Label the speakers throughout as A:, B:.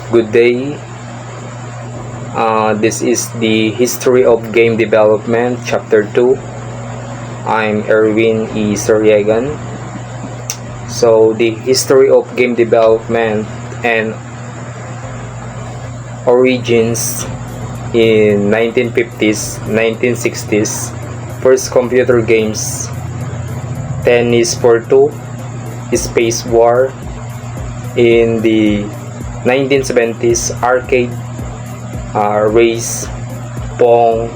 A: Good day. This is the History of Game Development, Chapter 2. I'm Erwin E. Soriegan. So, the history of game development and origins in 1950s, 1960s, first computer games, Tennis for Two, Space War, in the 1970s, arcade, Race, Pong,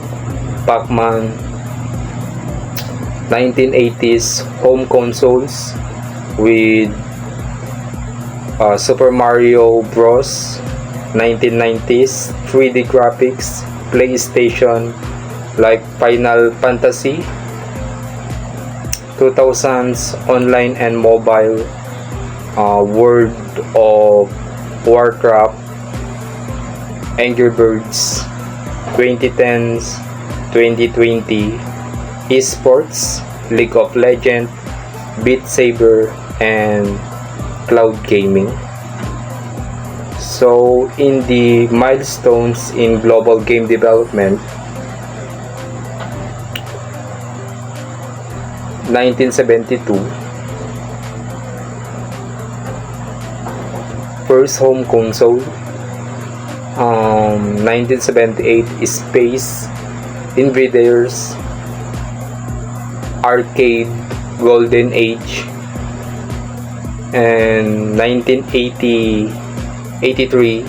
A: Pac-Man, 1980s, home consoles with Super Mario Bros. 1990s, 3D graphics, PlayStation like Final Fantasy, 2000s, online and mobile, World of Warcraft, Angry Birds, 2010s, 2020, esports, League of Legends, Beat Saber, and cloud gaming. So, in the milestones in global game development, 1972, first home console, 1978, Space Invaders, arcade golden age, and 1983,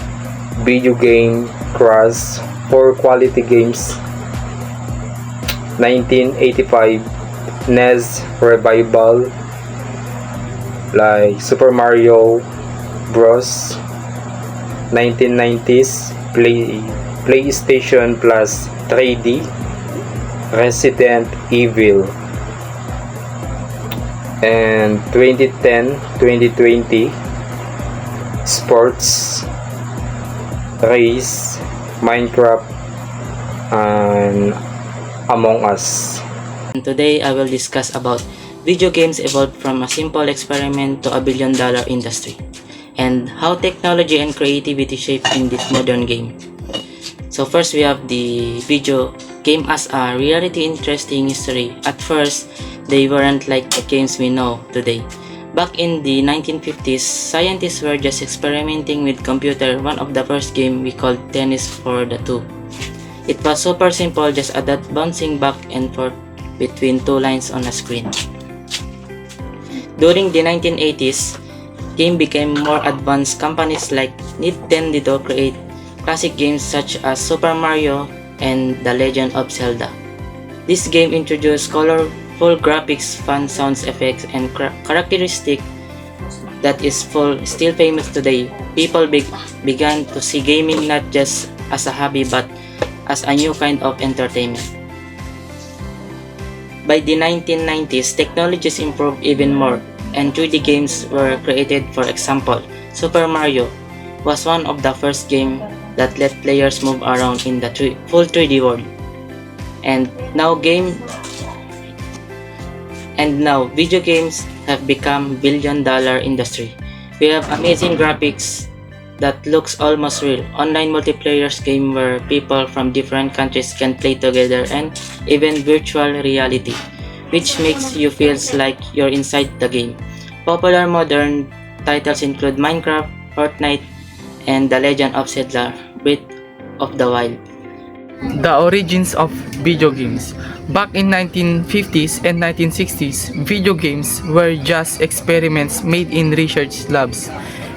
A: video game crash for quality games, 1985, NES revival like Super Mario Bros. 1990s, PlayStation Plus 3D, Resident Evil, and 2010-2020, sports, race, Minecraft, and Among Us.
B: And today I will discuss about video games evolved from a simple experiment to a billion-dollar industry, and how technology and creativity shape in this modern game. So first we have the video game as a reality interesting history. At first, they weren't like the games we know today. Back in the 1950s, scientists were just experimenting with computer. One of the first game we called Tennis for the Two. It was super simple, just a dot bouncing back and forth between two lines on a screen. During the 1980s, game became more advanced. Companies like Nintendo create classic games such as Super Mario and The Legend of Zelda. This game introduced colorful graphics, fun sound effects, and characteristic that is still famous today. People began to see gaming not just as a hobby but as a new kind of entertainment. By the 1990s, technologies improved even more, and 3D games were created. For example, Super Mario was one of the first games that let players move around in the full 3D world. And now video games have become billion-dollar industry. We have amazing graphics that looks almost real, online multiplayer game where people from different countries can play together, and even virtual reality, which makes you feel like you're inside the game. Popular modern titles include Minecraft, Fortnite, and The Legend of Zelda: Breath of the Wild.
C: The origins of video games. Back in 1950s and 1960s, video games were just experiments made in research labs.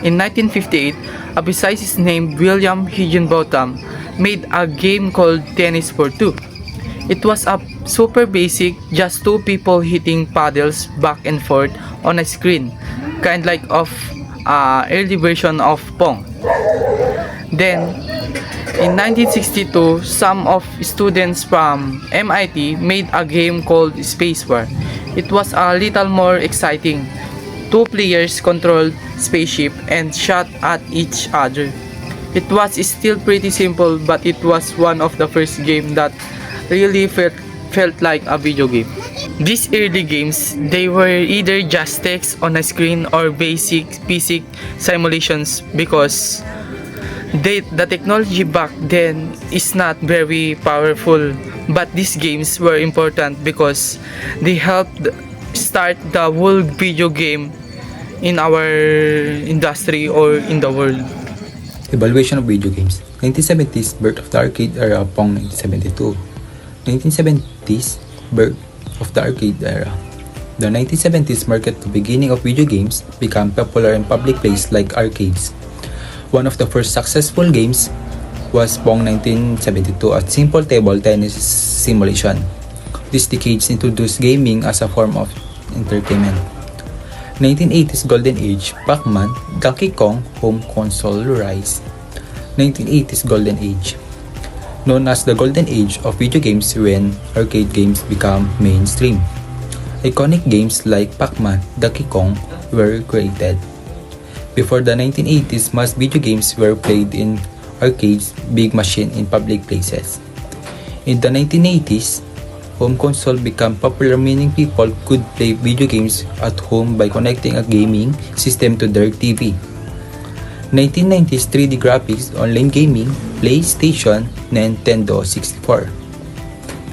C: In 1958, a physicist named William Higginbotham made a game called Tennis for Two. It was a super basic, just two people hitting paddles back and forth on a screen, kind like of early version of Pong. Then, in 1962, some of students from MIT made a game called Space War. It was a little more exciting. Two players controlled spaceship and shot at each other. It was still pretty simple, but it was one of the first games that really felt like a video game. These early games, they were either just text on a screen or basic physics simulations because The technology back then is not very powerful, but these games were important because they helped start the whole video game in our industry or in the world.
D: Evaluation of video games. 1970s, birth of the arcade era upon 1972. 1970s, birth of the arcade era. The 1970s marked the beginning of video games become popular in public places like arcades. One of the first successful games was Pong 1972, a simple table tennis simulation. This decades introduced gaming as a form of entertainment. 1980s Golden Age, Pac-Man, Donkey Kong, home console rise. 1980s Golden Age, known as the Golden Age of video games when arcade games become mainstream. Iconic games like Pac-Man, Donkey Kong were created. Before the 1980s, most video games were played in arcades, big machine in public places. In the 1980s, home console became popular, meaning people could play video games at home by connecting a gaming system to their TV. 1990s 3D graphics, online gaming, PlayStation, Nintendo 64.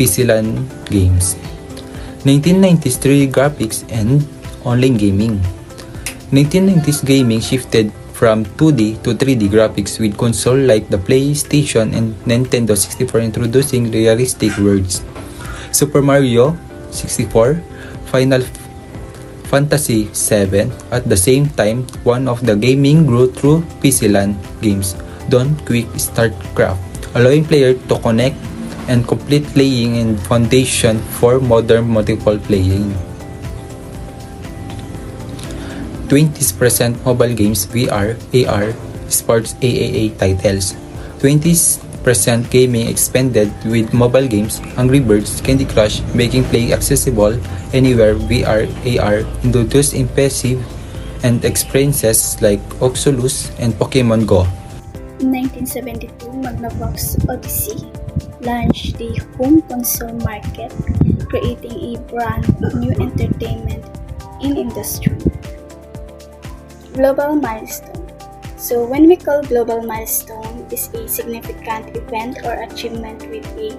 D: PC LAN games. 1990s 3D graphics and online gaming. 1990s gaming shifted from 2D to 3D graphics with consoles like the PlayStation and Nintendo 64 introducing realistic worlds. Super Mario 64, Final Fantasy VII. At the same time, one of the gaming grew through PC LAN games, Dawn Quick Start Craft, allowing players to connect and complete playing and foundation for modern multiple playing. 20% mobile games, VR, AR, sports AAA titles. 20% gaming expanded with mobile games, Angry Birds, Candy Crush, making play accessible anywhere. VR, AR introduced impressive and experiences like Oculus and Pokemon Go.
E: In 1972, Magnavox Odyssey launched the home console market, creating a brand new entertainment in industry. Global milestone. So when we call global milestone is a significant event or achievement with a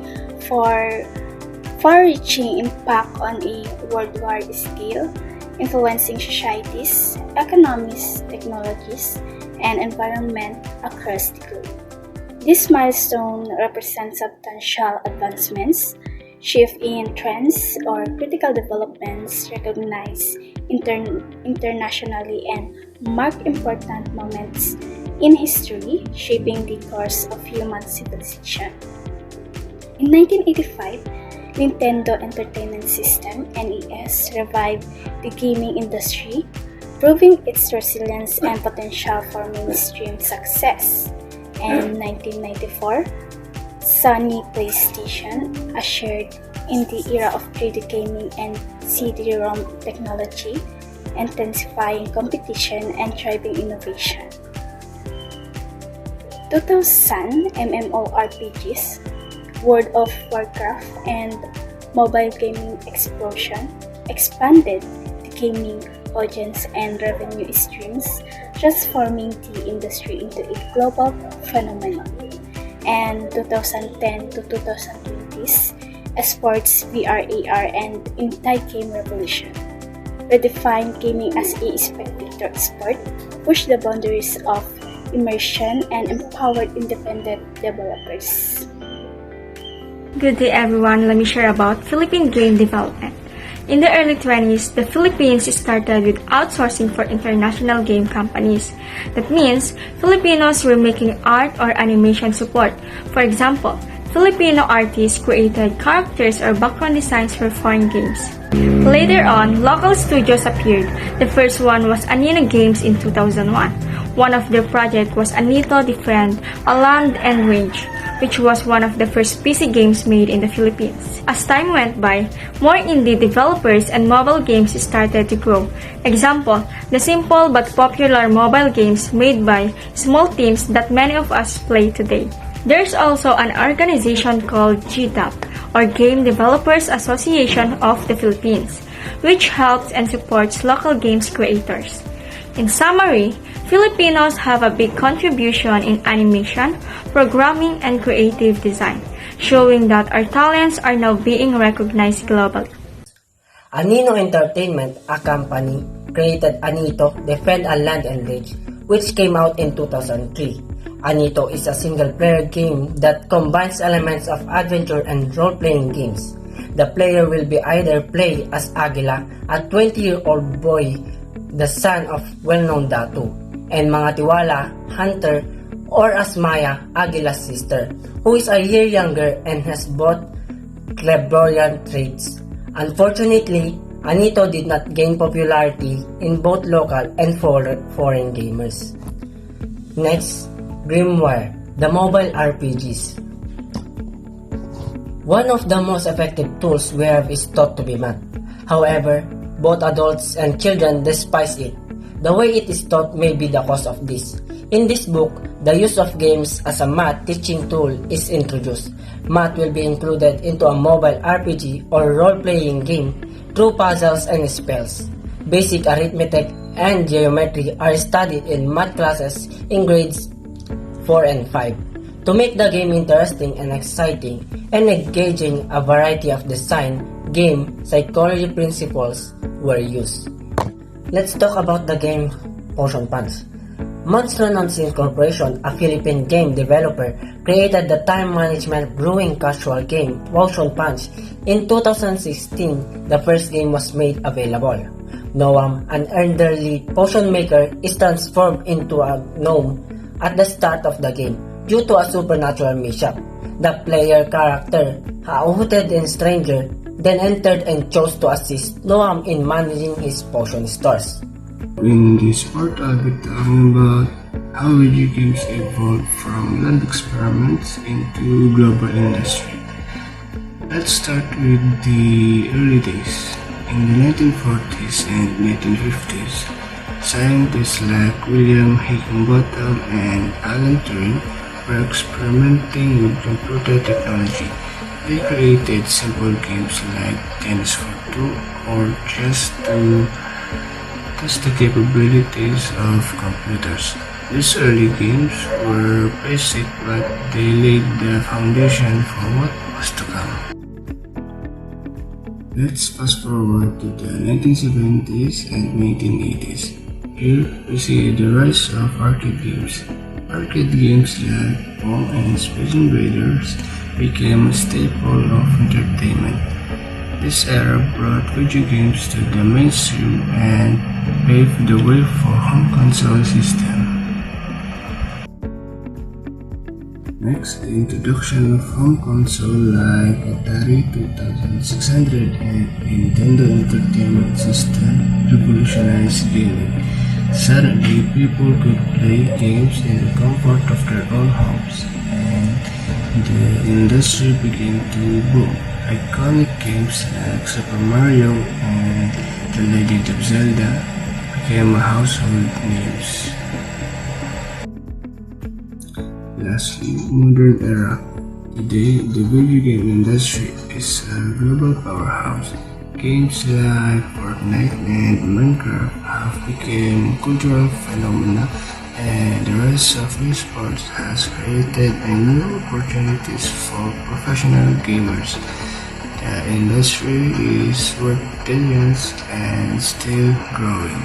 E: far-reaching impact on a worldwide scale, influencing societies, economies, technologies, and environment across the globe. This milestone represents substantial advancements, shift in trends, or critical developments recognized internationally and mark important moments in history, shaping the course of human civilization. In 1985, Nintendo Entertainment System (NES) revived the gaming industry, proving its resilience and potential for mainstream success. In 1994, Sony PlayStation ushered in the era of 3D gaming and CD-ROM technology, intensifying competition and driving innovation. 2000 MMORPGs, World of Warcraft, and mobile gaming explosion expanded the gaming audience and revenue streams, transforming the industry into a global phenomenon. And 2010 to 2020s, esports, VR, AR, and anti-game revolution redefined gaming as a spectator sport, pushed the boundaries of immersion, and empowered independent developers.
F: Good day everyone, let me share about Philippine game development. In the early 20s, the Philippines started with outsourcing for international game companies. That means Filipinos were making art or animation support. For example, Filipino artists created characters or background designs for foreign games. Later on, local studios appeared. The first one was Anino Games in 2001. One of their projects was Anito Defend, A Land and Range, which was one of the first PC games made in the Philippines. As time went by, more indie developers and mobile games started to grow. Example, the simple but popular mobile games made by small teams that many of us play today. There's also an organization called GDAP, or Game Developers Association of the Philippines, which helps and supports local games creators. In summary, Filipinos have a big contribution in animation, programming, and creative design, showing that our talents are now being recognized globally.
G: Anino Entertainment, a company, created Anito Defend a Land and Age, which came out in 2003. Anito is a single-player game that combines elements of adventure and role-playing games. The player will be either play as Aguila, a 20-year-old boy, the son of well-known Datu, and mga Tiwala, Hunter, or as Maya, Aguila's sister, who is a year younger and has both clairvoyant traits. Unfortunately, Anito did not gain popularity in both local and foreign gamers. Next, Grimwire, the mobile RPGs. One of the most effective tools we have is thought to be math. However, both adults and children despise it. The way it is taught may be the cause of this. In this book, the use of games as a math teaching tool is introduced. Math will be included into a mobile RPG or role-playing game through puzzles and spells. Basic arithmetic and geometry are studied in math classes in grades 4 and 5. To make the game interesting and exciting and engaging, a variety of design, game, psychology principles were used. Let's talk about the game Potion Punch. Monster Nonsense Corporation, a Philippine game developer, created the time management brewing casual game Potion Punch. In 2016, the first game was made available. Noam, an elderly potion maker, is transformed into a gnome at the start of the game due to a supernatural mishap. The player character, a hooded stranger, then entered and chose to assist Noam in managing his potion stores.
H: In this part, I'll be talking about how video games evolved from lab experiments into global industry. Let's start with the early days. In the 1940s and 1950s, scientists like William Higginbotham and Alan Turing were experimenting with computer technology. They created simple games like Tennis for Two or just to test the capabilities of computers. These early games were basic, but they laid the foundation for what was to come. Let's fast forward to the 1970s and 1980s. Here we see the rise of arcade games. Arcade games like Pong and Space Invaders became a staple of entertainment. This era brought video games to the mainstream and paved the way for home console system. Next, the introduction of home console like Atari 2600 and Nintendo Entertainment System revolutionized gaming. Suddenly, people could play games in the comfort of their own homes, and the industry began to boom. Iconic games like Super Mario and The Legend of Zelda became household names. Lastly, modern era. Today, the video game industry is a global powerhouse. Games like Fortnite and Minecraft have become cultural phenomena, and the rise of esports has created new opportunities for professional gamers. The industry is worth billions and still growing.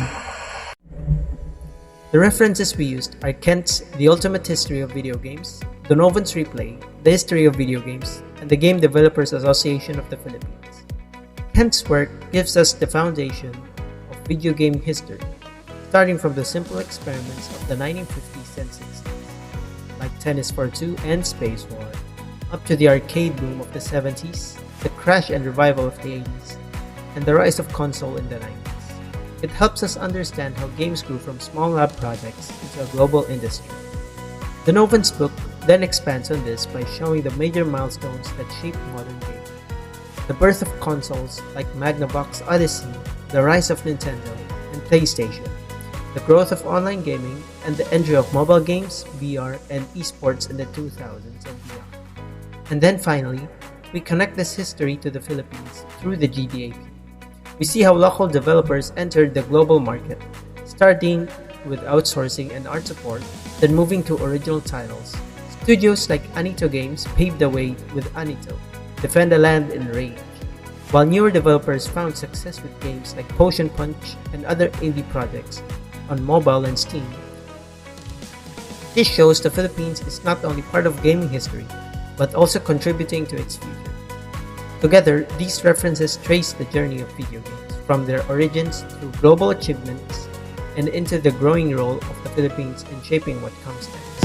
I: The references we used are Kent's The Ultimate History of Video Games, Donovan's Replay, The History of Video Games, and the Game Developers Association of the Philippines. Kent's work gives us the foundation of video game history, starting from the simple experiments of the 1950s and 60s, like Tennis for Two and Space War, up to the arcade boom of the 70s, the crash and revival of the 80s, and the rise of console in the 90s. It helps us understand how games grew from small lab projects into a global industry. Donovan's book then expands on this by showing the major milestones that shaped modern gaming. The birth of consoles like Magnavox Odyssey, the rise of Nintendo and PlayStation, the growth of online gaming, and the entry of mobile games, VR, and esports in the 2000s and beyond. And then finally, we connect this history to the Philippines through the GDAP. We see how local developers entered the global market, starting with outsourcing and art support, then moving to original titles. Studios like Anito Games paved the way with Anito, Defend the Land and Rage, while newer developers found success with games like Potion Punch and other indie projects on mobile and Steam. This shows the Philippines is not only part of gaming history, but also contributing to its future. Together, these references trace the journey of video games, from their origins through global achievements and into the growing role of the Philippines in shaping what comes next.